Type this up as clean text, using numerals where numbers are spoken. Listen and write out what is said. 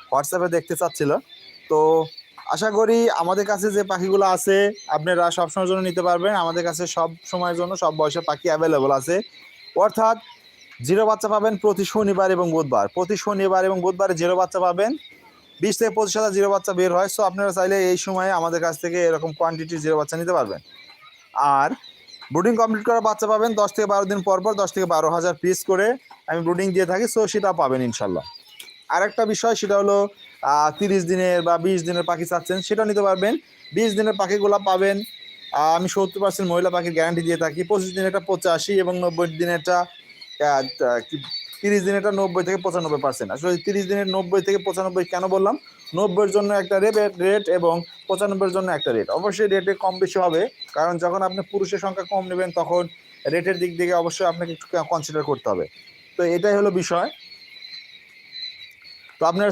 হোয়াটসঅ্যাপে দেখতে চাচ্ছিল। তো আশা করি আমাদের কাছে যে পাখিগুলো আছে আপনারা সবসময়ের জন্য নিতে পারবেন। আমাদের কাছে সব সময়ের জন্য সব বয়সের পাখি অ্যাভেলেবল আছে। অর্থাৎ জিরো বাচ্চা পাবেন প্রতি শনিবার এবং বুধবার। প্রতি শনিবার এবং বুধবারে জিরো বাচ্চা পাবেন। 20 থেকে 25,000 জিরো বাচ্চা বের হয়। সো আপনারা চাইলে এই সময়ে আমাদের কাছ থেকে এরকম কোয়ান্টিটির জিরো বাচ্চা নিতে পারবেন। আর ব্রুডিং কমপ্লিট করা বাচ্চা পাবেন 10 থেকে 12 দিন পর 10 থেকে 12,000 পিস করে আমি ব্রুডিং দিয়ে থাকি। সো সেটা পাবেন ইনশাল্লাহ। আরেকটা বিষয় সেটা হলো 30 দিনের বা 20 দিনের পাখি চাচ্ছেন সেটা নিতে পারবেন। 20 দিনের পাখিগুলো পাবেন আমি 70% মহিলা পাখির গ্যারান্টি দিয়ে থাকি। 25 দিনেরটা 85 এবং 90 দিনেরটা 30 দিনেরটা 90 থেকে 95%। আসলে 30 দিনের 90 থেকে 95 কেন বললাম? 90-এর জন্য একটা রেট এবং 95-এর জন্য একটা রেট। অবশ্যই রেটে কম বেশি হবে, কারণ যখন আপনি পুরুষের সংখ্যা কম নেবেন তখন রেটের দিক থেকে অবশ্যই আপনাকে একটু কনসিডার করতে হবে। তো এটাই হলো বিষয়। তো আপনারা